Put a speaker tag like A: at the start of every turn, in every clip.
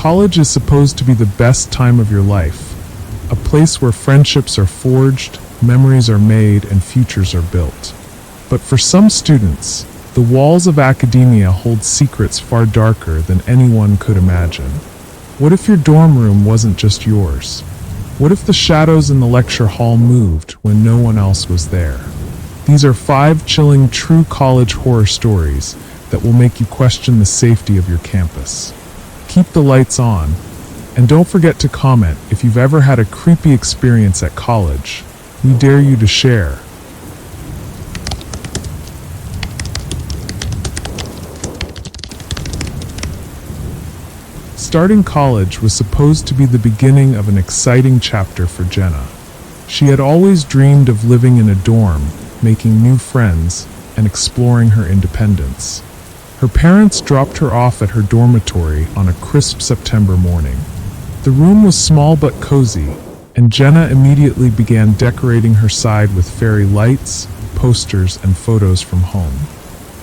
A: College is supposed to be the best time of your life, a place where friendships are forged, memories are made, and futures are built. But for some students, the walls of academia hold secrets far darker than anyone could imagine. What if your dorm room wasn't just yours? What if the shadows in the lecture hall moved when no one else was there? These are 5 chilling true college horror stories that will make you question the safety of your campus. Keep the lights on, and don't forget to comment if you've ever had a creepy experience at college. We dare you to share. Starting college was supposed to be the beginning of an exciting chapter for Jenna. She had always dreamed of living in a dorm, making new friends, and exploring her independence. Her parents dropped her off at her dormitory on a crisp September morning. The room was small but cozy, and Jenna immediately began decorating her side with fairy lights, posters, and photos from home.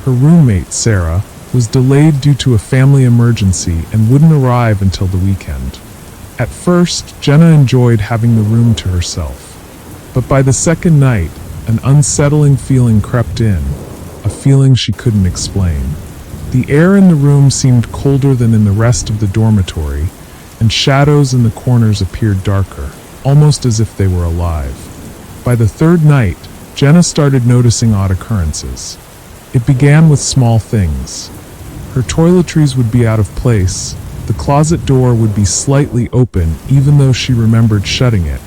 A: Her roommate, Sarah, was delayed due to a family emergency and wouldn't arrive until the weekend. At first, Jenna enjoyed having the room to herself. But by the second night, an unsettling feeling crept in, a feeling she couldn't explain. The air in the room seemed colder than in the rest of the dormitory, and shadows in the corners appeared darker, almost as if they were alive. By the third night, Jenna started noticing odd occurrences. It began with small things. Her toiletries would be out of place, the closet door would be slightly open even though she remembered shutting it,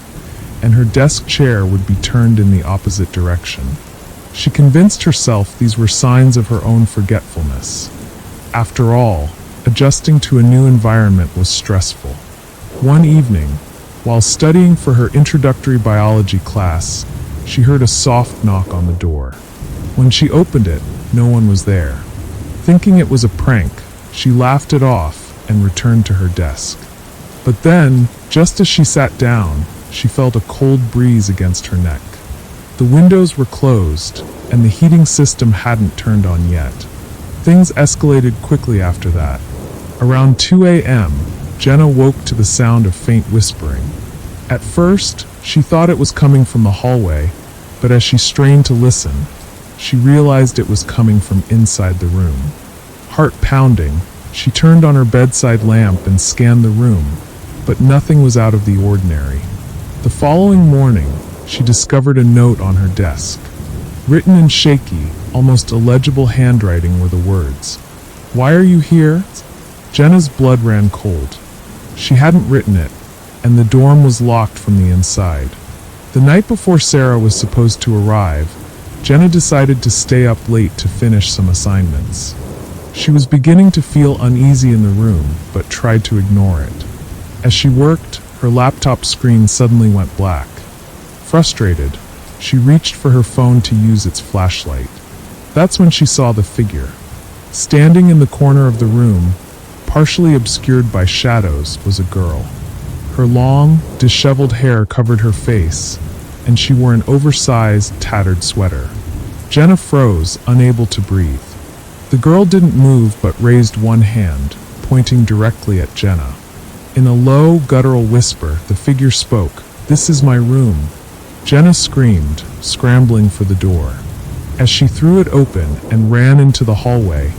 A: and her desk chair would be turned in the opposite direction. She convinced herself these were signs of her own forgetfulness. After all, adjusting to a new environment was stressful. One evening, while studying for her introductory biology class, she heard a soft knock on the door. When she opened it, no one was there. Thinking it was a prank, she laughed it off and returned to her desk. But then, just as she sat down, she felt a cold breeze against her neck. The windows were closed, and the heating system hadn't turned on yet. Things escalated quickly after that. Around 2 a.m., Jenna woke to the sound of faint whispering. At first, she thought it was coming from the hallway, but as she strained to listen, she realized it was coming from inside the room. Heart pounding, she turned on her bedside lamp and scanned the room, but nothing was out of the ordinary. The following morning, she discovered a note on her desk. Written in shaky, almost illegible handwriting were the words, "Why are you here?" Jenna's blood ran cold. She hadn't written it, and the dorm was locked from the inside. The night before Sarah was supposed to arrive, Jenna decided to stay up late to finish some assignments. She was beginning to feel uneasy in the room, but tried to ignore it. As she worked, her laptop screen suddenly went black. Frustrated, she reached for her phone to use its flashlight. That's when she saw the figure. Standing in the corner of the room, partially obscured by shadows, was a girl. Her long, disheveled hair covered her face, and she wore an oversized, tattered sweater. Jenna froze, unable to breathe. The girl didn't move but raised one hand, pointing directly at Jenna. In a low, guttural whisper, the figure spoke, "This is my room." Jenna screamed, scrambling for the door. As she threw it open and ran into the hallway,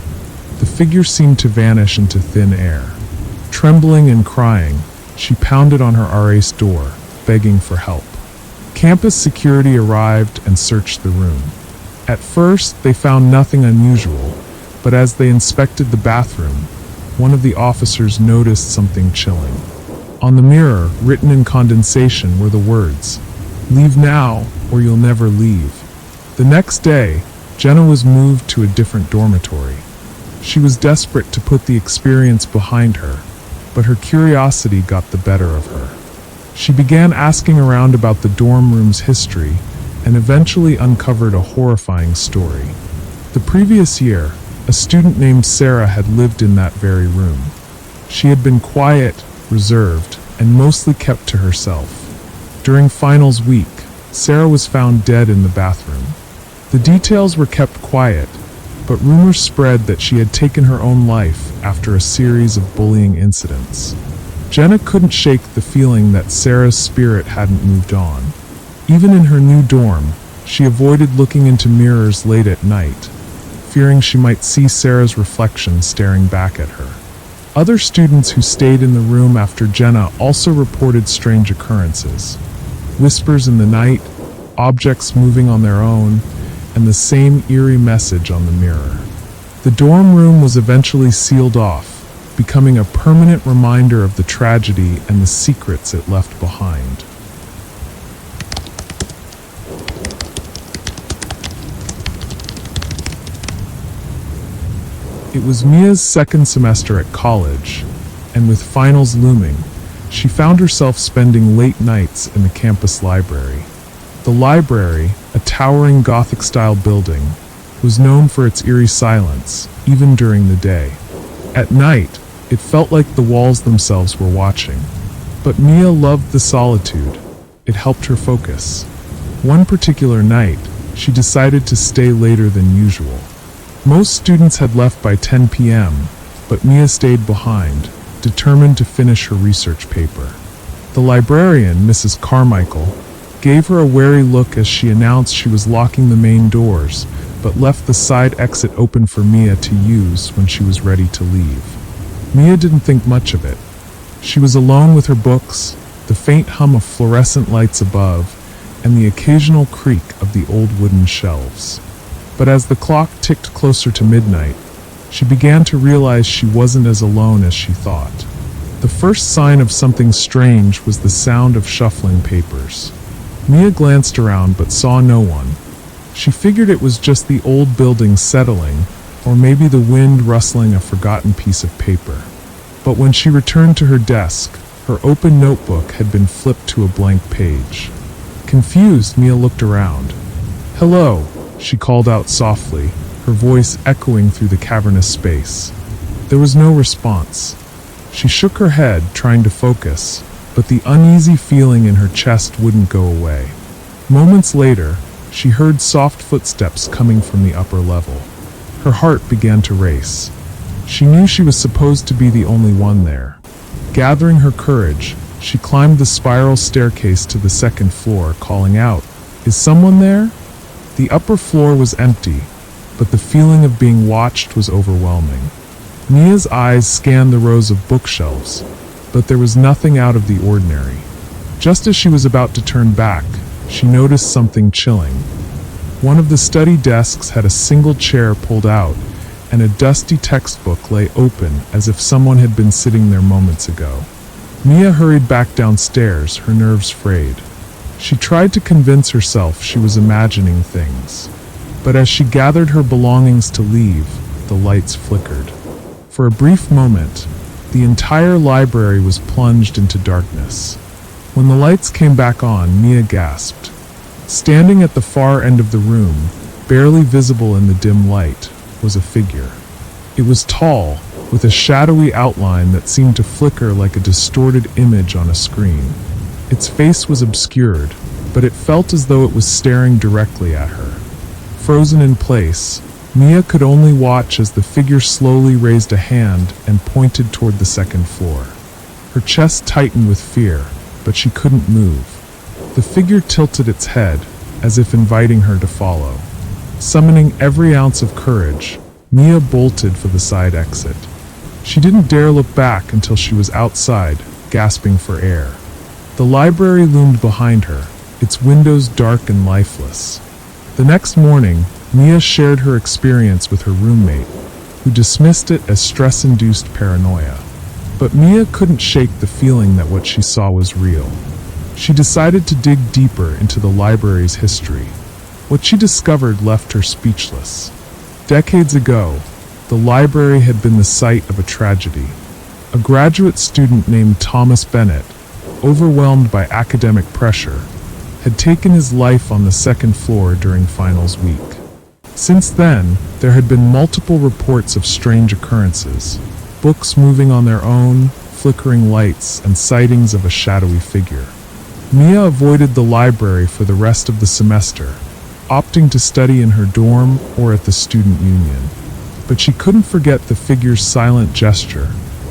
A: the figure seemed to vanish into thin air. Trembling and crying, she pounded on her RA's door, begging for help. Campus security arrived and searched the room. At first, they found nothing unusual, but as they inspected the bathroom, one of the officers noticed something chilling. On the mirror, written in condensation, were the words, "Leave now, or you'll never leave." The next day, Jenna was moved to a different dormitory. She was desperate to put the experience behind her, but her curiosity got the better of her. She began asking around about the dorm room's history and eventually uncovered a horrifying story. The previous year, a student named Sarah had lived in that very room. She had been quiet, reserved, and mostly kept to herself. During finals week, Sarah was found dead in the bathroom. The details were kept quiet, but rumors spread that she had taken her own life after a series of bullying incidents. Jenna couldn't shake the feeling that Sarah's spirit hadn't moved on. Even in her new dorm, she avoided looking into mirrors late at night, fearing she might see Sarah's reflection staring back at her. Other students who stayed in the room after Jenna also reported strange occurrences. Whispers in the night, objects moving on their own, and the same eerie message on the mirror. The dorm room was eventually sealed off, becoming a permanent reminder of the tragedy and the secrets it left behind. It was Mia's second semester at college, and with finals looming, she found herself spending late nights in the campus library. The library, a towering Gothic-style building, was known for its eerie silence, even during the day. At night, it felt like the walls themselves were watching. But Mia loved the solitude. It helped her focus. One particular night, she decided to stay later than usual. Most students had left by 10 p.m., but Mia stayed behind, determined to finish her research paper. The librarian, Mrs. Carmichael, gave her a wary look as she announced she was locking the main doors, but left the side exit open for Mia to use when she was ready to leave. Mia didn't think much of it. She was alone with her books, the faint hum of fluorescent lights above, and the occasional creak of the old wooden shelves. But as the clock ticked closer to midnight, she began to realize she wasn't as alone as she thought. The first sign of something strange was the sound of shuffling papers. Mia glanced around but saw no one. She figured it was just the old building settling, or maybe the wind rustling a forgotten piece of paper. But when she returned to her desk, her open notebook had been flipped to a blank page. Confused, Mia looked around. "Hello," she called out softly, her voice echoing through the cavernous space. There was no response. She shook her head, trying to focus, but the uneasy feeling in her chest wouldn't go away. Moments later, she heard soft footsteps coming from the upper level. Her heart began to race. She knew she was supposed to be the only one there. Gathering her courage, she climbed the spiral staircase to the second floor, calling out, "Is someone there?" The upper floor was empty, but the feeling of being watched was overwhelming. Mia's eyes scanned the rows of bookshelves, but there was nothing out of the ordinary. Just as she was about to turn back, she noticed something chilling. One of the study desks had a single chair pulled out, and a dusty textbook lay open as if someone had been sitting there moments ago. Mia hurried back downstairs, her nerves frayed. She tried to convince herself she was imagining things, but as she gathered her belongings to leave, the lights flickered. For a brief moment, the entire library was plunged into darkness. When the lights came back on, Mia gasped. Standing at the far end of the room, barely visible in the dim light, was a figure. It was tall, with a shadowy outline that seemed to flicker like a distorted image on a screen. Its face was obscured, but it felt as though it was staring directly at her. Frozen in place, Mia could only watch as the figure slowly raised a hand and pointed toward the second floor. Her chest tightened with fear, but she couldn't move. The figure tilted its head, as if inviting her to follow. Summoning every ounce of courage, Mia bolted for the side exit. She didn't dare look back until she was outside, gasping for air. The library loomed behind her, its windows dark and lifeless. The next morning, Mia shared her experience with her roommate, who dismissed it as stress-induced paranoia. But Mia couldn't shake the feeling that what she saw was real. She decided to dig deeper into the library's history. What she discovered left her speechless. Decades ago, the library had been the site of a tragedy. A graduate student named Thomas Bennett, overwhelmed by academic pressure, had taken his life on the second floor during finals week. Since then, there had been multiple reports of strange occurrences, books moving on their own, flickering lights, and sightings of a shadowy figure. Mia avoided the library for the rest of the semester, opting to study in her dorm or at the student union. but she couldn't forget the figure's silent gesture,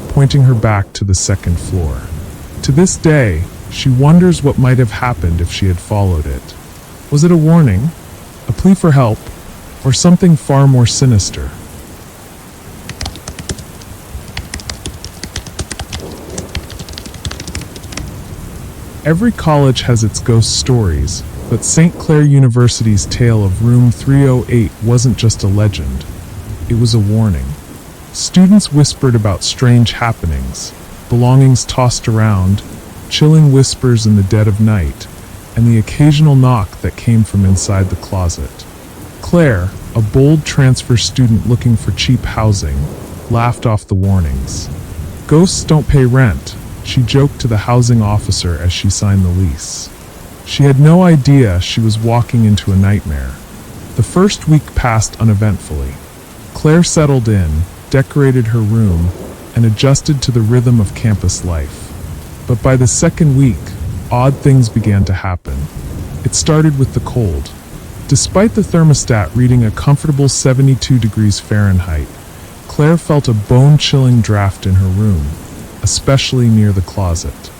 A: pointing her back to the second floor. To this day, she wonders what might have happened if she had followed it. Was it a warning, a plea for help, or something far more sinister? Every college has its ghost stories, but St. Clair University's tale of Room 308 wasn't just a legend. It was a warning. Students whispered about strange happenings, belongings tossed around, chilling whispers in the dead of night, and the occasional knock that came from inside the closet. Claire, a bold transfer student looking for cheap housing, laughed off the warnings. Ghosts don't pay rent, she joked to the housing officer as she signed the lease. She had no idea she was walking into a nightmare. The first week passed uneventfully. Claire settled in, decorated her room, and adjusted to the rhythm of campus life. But by the second week, odd things began to happen. It started with the cold. Despite the thermostat reading a comfortable 72 degrees Fahrenheit, Claire felt a bone-chilling draft in her room, especially near the closet.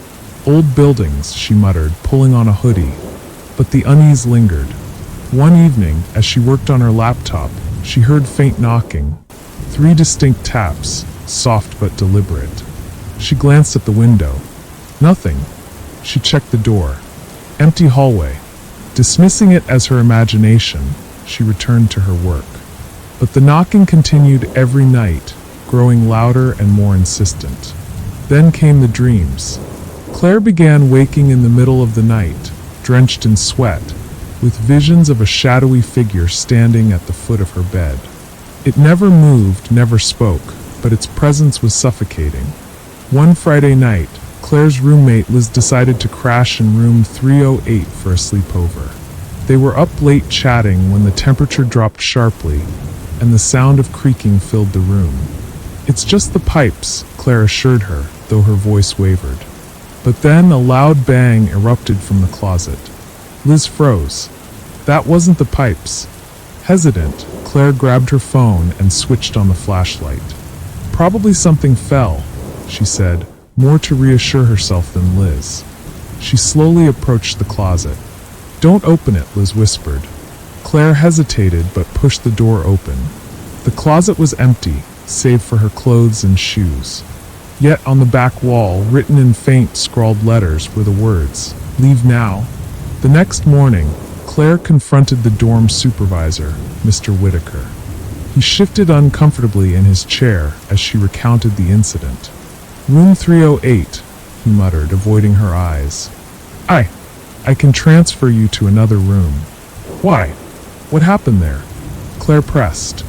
A: Old buildings, she muttered, pulling on a hoodie, but the unease lingered. One evening, as she worked on her laptop, she heard faint knocking. 3 distinct taps, soft but deliberate. She glanced at the window. Nothing. She checked the door. Empty hallway. Dismissing it as her imagination, she returned to her work. But the knocking continued every night, growing louder and more insistent. Then came the dreams. Claire began waking in the middle of the night, drenched in sweat, with visions of a shadowy figure standing at the foot of her bed. It never moved, never spoke, but its presence was suffocating. One Friday night, Claire's roommate Liz decided to crash in room 308 for a sleepover. They were up late chatting when the temperature dropped sharply, and the sound of creaking filled the room. "It's just the pipes," Claire assured her, though her voice wavered. But then a loud bang erupted from the closet. Liz froze. That wasn't the pipes. Hesitant, Claire grabbed her phone and switched on the flashlight. "Probably something fell," she said, more to reassure herself than Liz. She slowly approached the closet. "Don't open it," Liz whispered. Claire hesitated but pushed the door open. The closet was empty, save for her clothes and shoes. Yet on the back wall, written in faint, scrawled letters, were the words, "Leave now." The next morning, Claire confronted the dorm supervisor, Mr. Whitaker. He shifted uncomfortably in his chair as she recounted the incident. "Room 308, he muttered, avoiding her eyes. I can transfer you to another room." "Why? What happened there?" Claire pressed.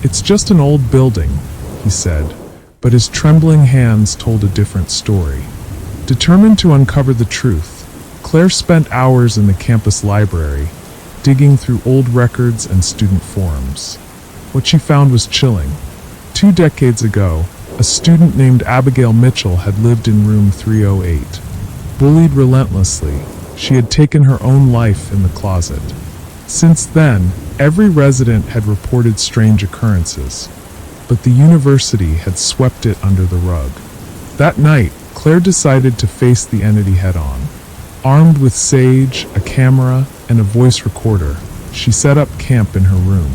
A: "It's just an old building," he said, but his trembling hands told a different story. Determined to uncover the truth, Claire spent hours in the campus library, digging through old records and student forums. What she found was chilling. 2 decades ago, a student named Abigail Mitchell had lived in room 308. Bullied relentlessly, she had taken her own life in the closet. Since then, every resident had reported strange occurrences, but the university had swept it under the rug. That night, Claire decided to face the entity head-on. Armed with sage, a camera, and a voice recorder, she set up camp in her room.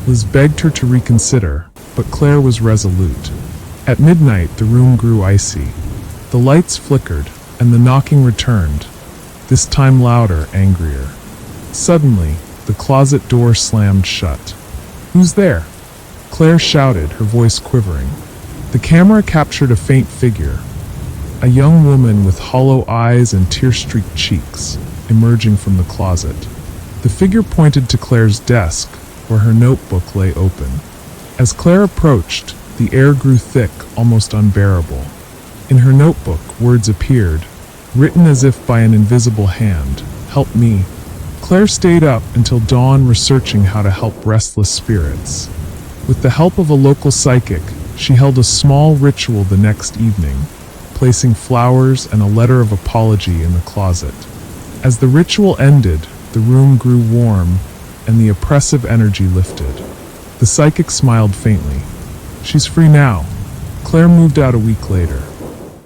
A: Liz begged her to reconsider, but Claire was resolute. At midnight, the room grew icy. The lights flickered, and the knocking returned, this time louder, angrier. Suddenly, the closet door slammed shut. "Who's there?" Claire shouted, her voice quivering. The camera captured a faint figure, a young woman with hollow eyes and tear-streaked cheeks, emerging from the closet. The figure pointed to Claire's desk, where her notebook lay open. As Claire approached, the air grew thick, almost unbearable. In her notebook, words appeared, written as if by an invisible hand. "Help me." Claire stayed up until dawn researching how to help restless spirits. With the help of a local psychic, she held a small ritual the next evening, placing flowers and a letter of apology in the closet. As the ritual ended, the room grew warm, and the oppressive energy lifted. The The psychic smiled faintly. She's free now. Claire moved out a week later.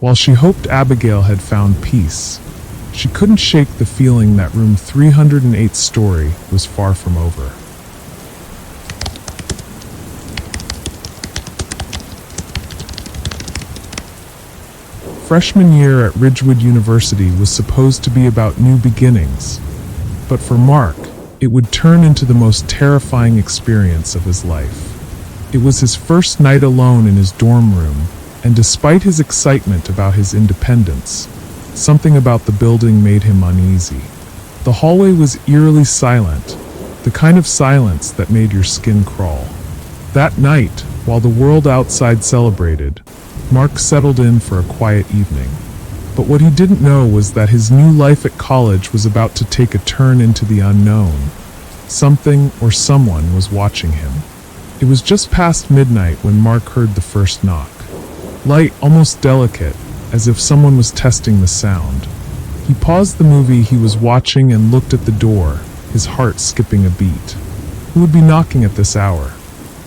A: While she hoped Abigail had found peace, she couldn't shake the feeling that room 308's story was far from over. Freshman year at Ridgewood University was supposed to be about new beginnings, but for Mark, it would turn into the most terrifying experience of his life. It was his first night alone in his dorm room, and despite his excitement about his independence, something about the building made him uneasy. The hallway was eerily silent, the kind of silence that made your skin crawl. That night, while the world outside celebrated, Mark settled in for a quiet evening. But what he didn't know was that his new life at college was about to take a turn into the unknown. Something or someone was watching him. It was just past midnight when Mark heard the first knock. Light, almost delicate, as if someone was testing the sound. He paused the movie he was watching and looked at the door, his heart skipping a beat. Who would be knocking at this hour?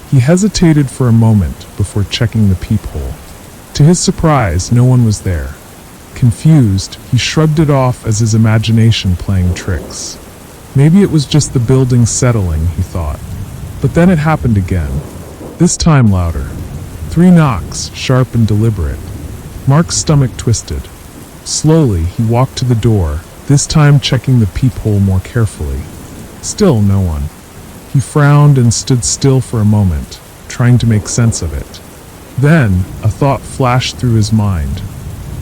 A: He hesitated for a moment before checking the peephole. To his surprise, no one was there. Confused, he shrugged it off as his imagination playing tricks. Maybe it was just the building settling, he thought. But then it happened again. This time louder. 3 knocks, sharp and deliberate. Mark's stomach twisted. Slowly, he walked to the door, this time checking the peephole more carefully. Still no one. He frowned and stood still for a moment, trying to make sense of it. Then, a thought flashed through his mind.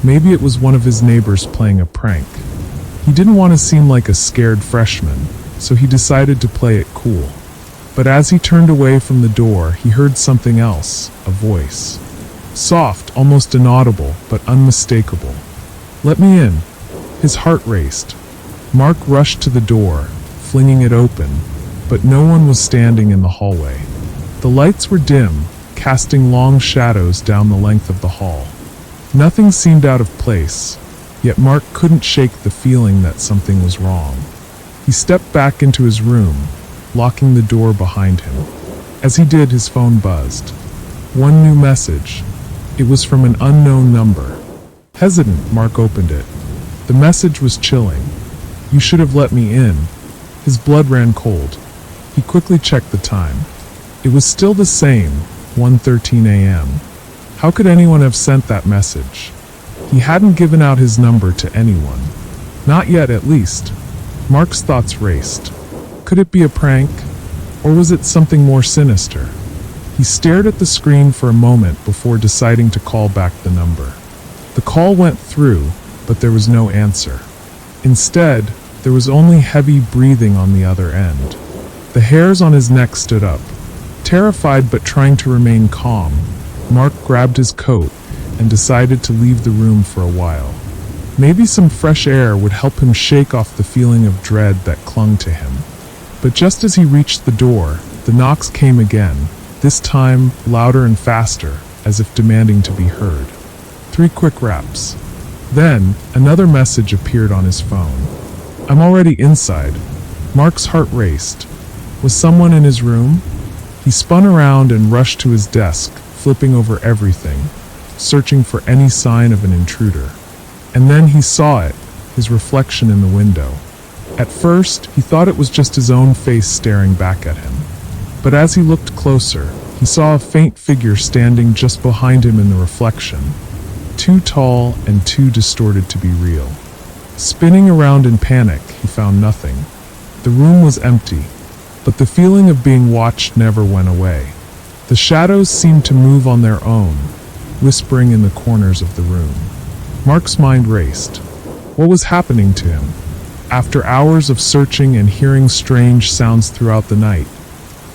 A: Maybe it was one of his neighbors playing a prank. He didn't want to seem like a scared freshman, so he decided to play it cool. But as he turned away from the door, he heard something else, a voice. Soft, almost inaudible, but unmistakable. "Let me in." His heart raced. Mark rushed to the door, flinging it open, but no one was standing in the hallway. The lights were dim, casting long shadows down the length of the hall. Nothing seemed out of place, yet Mark couldn't shake the feeling that something was wrong. He stepped back into his room, locking the door behind him. As he did, his phone buzzed. One new message. It was from an unknown number. Hesitant, Mark opened it. The message was chilling. "You should have let me in." His blood ran cold. He quickly checked the time. It was still the same, 1:13 a.m. How could anyone have sent that message? He hadn't given out his number to anyone. Not yet, at least. Mark's thoughts raced. Could it be a prank? Or was it something more sinister? He stared at the screen for a moment before deciding to call back the number. The call went through, but there was no answer. Instead, there was only heavy breathing on the other end. The hairs on his neck stood up. Terrified but trying to remain calm, Mark grabbed his coat and decided to leave the room for a while. Maybe some fresh air would help him shake off the feeling of dread that clung to him. But just as he reached the door, the knocks came again, this time louder and faster, as if demanding to be heard. 3 quick raps. Then, another message appeared on his phone. "I'm already inside." Mark's heart raced. Was someone in his room? He spun around and rushed to his desk, flipping over everything, searching for any sign of an intruder. And then he saw it, his reflection in the window. At first, he thought it was just his own face staring back at him. But as he looked closer, he saw a faint figure standing just behind him in the reflection, too tall and too distorted to be real. Spinning around in panic, he found nothing. The room was empty, but the feeling of being watched never went away. The shadows seemed to move on their own, whispering in the corners of the room. Mark's mind raced. What was happening to him? After hours of searching and hearing strange sounds throughout the night,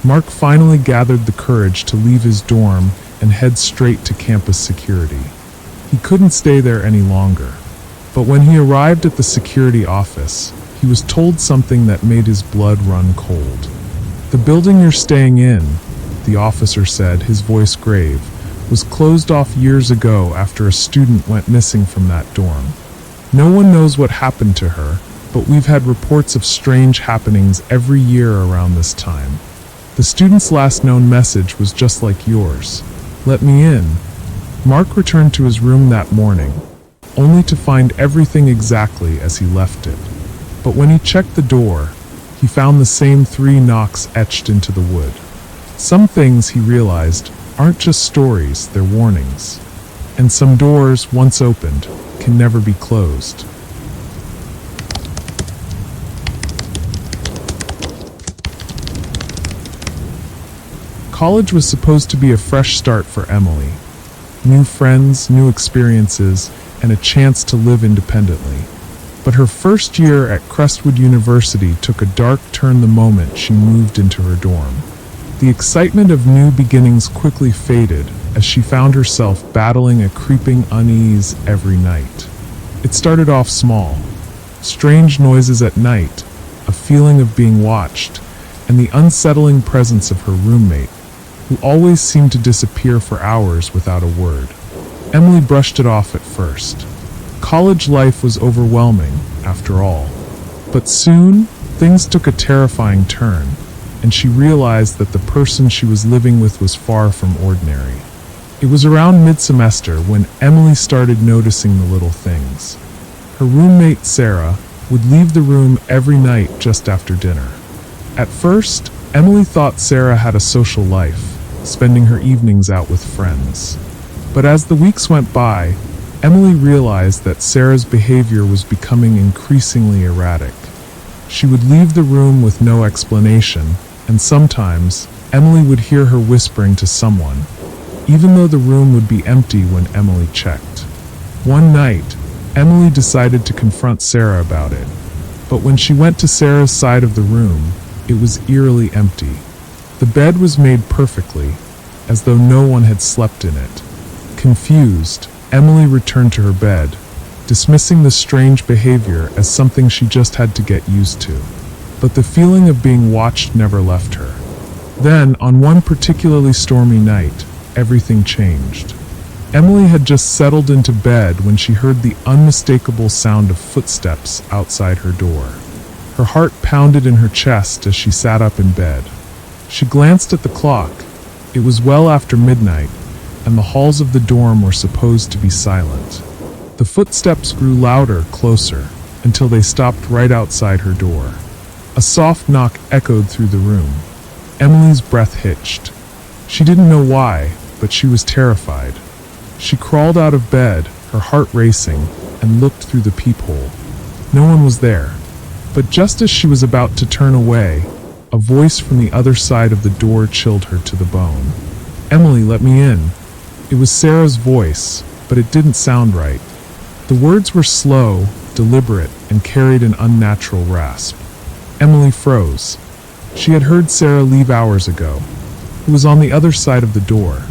A: Mark finally gathered the courage to leave his dorm and head straight to campus security. He couldn't stay there any longer. But when he arrived at the security office, he was told something that made his blood run cold. "The building you're staying in," the officer said, his voice grave, "was closed off years ago after a student went missing from that dorm. No one knows what happened to her, but we've had reports of strange happenings every year around this time." The student's last known message was just like yours. Let me in. Mark returned to his room that morning, only to find everything exactly as he left it. But when he checked the door, he found the same 3 knocks etched into the wood. Some things, he realized, aren't just stories, they're warnings. And some doors, once opened, can never be closed. College was supposed to be a fresh start for Emily. New friends, new experiences, and a chance to live independently. But her first year at Crestwood University took a dark turn the moment she moved into her dorm. The excitement of new beginnings quickly faded as she found herself battling a creeping unease every night. It started off small. Strange noises at night, a feeling of being watched, and the unsettling presence of her roommate, who always seemed to disappear for hours without a word. Emily brushed it off at first. College life was overwhelming, after all. But soon, things took a terrifying turn, and she realized that the person she was living with was far from ordinary. It was around mid-semester when Emily started noticing the little things. Her roommate, Sarah, would leave the room every night just after dinner. At first, Emily thought Sarah had a social life, spending her evenings out with friends. But as the weeks went by, Emily realized that Sarah's behavior was becoming increasingly erratic. She would leave the room with no explanation, and sometimes Emily would hear her whispering to someone, even though the room would be empty when Emily checked. One night, Emily decided to confront Sarah about it, but when she went to Sarah's side of the room, it was eerily empty. The bed was made perfectly, as though no one had slept in it. Confused, Emily returned to her bed, dismissing the strange behavior as something she just had to get used to. But the feeling of being watched never left her. Then, on one particularly stormy night, everything changed. Emily had just settled into bed when she heard the unmistakable sound of footsteps outside her door. Her heart pounded in her chest as she sat up in bed. She glanced at the clock. It was well after midnight, and the halls of the dorm were supposed to be silent. The footsteps grew louder, closer, until they stopped right outside her door. A soft knock echoed through the room. Emily's breath hitched. She didn't know why, but she was terrified. She crawled out of bed, her heart racing, and looked through the peephole. No one was there. But just as she was about to turn away, a voice from the other side of the door chilled her to the bone. "Emily, let me in." It was Sarah's voice, but it didn't sound right. The words were slow, deliberate, and carried an unnatural rasp. Emily froze. She had heard Sarah leave hours ago. Who was on the other side of the door?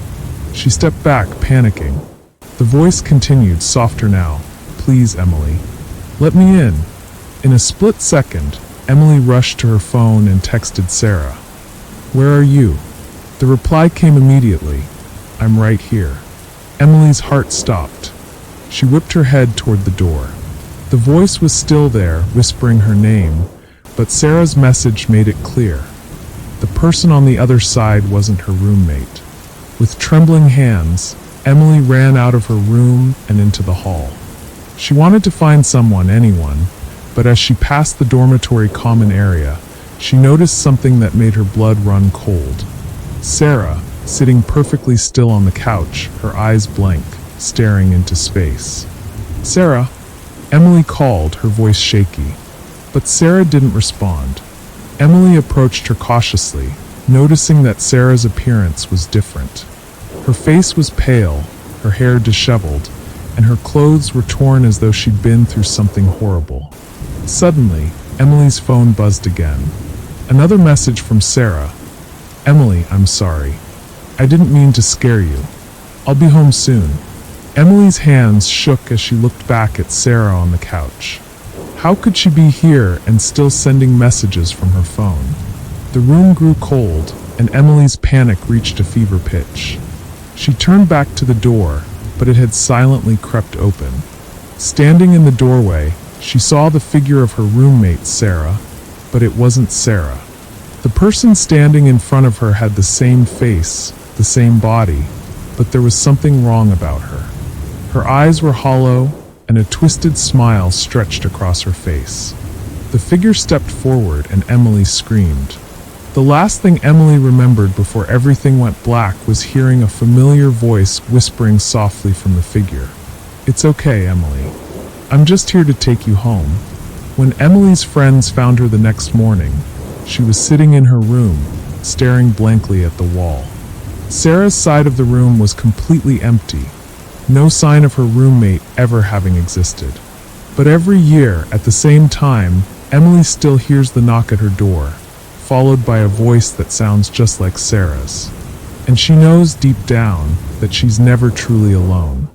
A: She stepped back, panicking. The voice continued, softer now. "Please, Emily. Let me in." In a split second, Emily rushed to her phone and texted Sarah. "Where are you?" The reply came immediately. "I'm right here." Emily's heart stopped. She whipped her head toward the door. The voice was still there, whispering her name, but Sarah's message made it clear. The person on the other side wasn't her roommate. With trembling hands, Emily ran out of her room and into the hall. She wanted to find someone, anyone, but as she passed the dormitory common area, she noticed something that made her blood run cold. Sarah, sitting perfectly still on the couch, her eyes blank, staring into space. "Sarah," Emily called, her voice shaky. But Sarah didn't respond. Emily approached her cautiously, noticing that Sarah's appearance was different. Her face was pale, her hair disheveled, and her clothes were torn as though she'd been through something horrible. Suddenly, Emily's phone buzzed again. Another message from Sarah. "Emily, I'm sorry. I didn't mean to scare you. I'll be home soon." Emily's hands shook as she looked back at Sarah on the couch. How could she be here and still sending messages from her phone? The room grew cold, and Emily's panic reached a fever pitch. She turned back to the door, but it had silently crept open. Standing in the doorway, she saw the figure of her roommate, Sarah, but it wasn't Sarah. The person standing in front of her had the same face, the same body, but there was something wrong about her. Her eyes were hollow, and a twisted smile stretched across her face. The figure stepped forward, and Emily screamed. The last thing Emily remembered before everything went black was hearing a familiar voice whispering softly from the figure. "It's okay, Emily. I'm just here to take you home." When Emily's friends found her the next morning, she was sitting in her room, staring blankly at the wall. Sarah's side of the room was completely empty, no sign of her roommate ever having existed. But every year, at the same time, Emily still hears the knock at her door, followed by a voice that sounds just like Sarah's. And she knows deep down that she's never truly alone.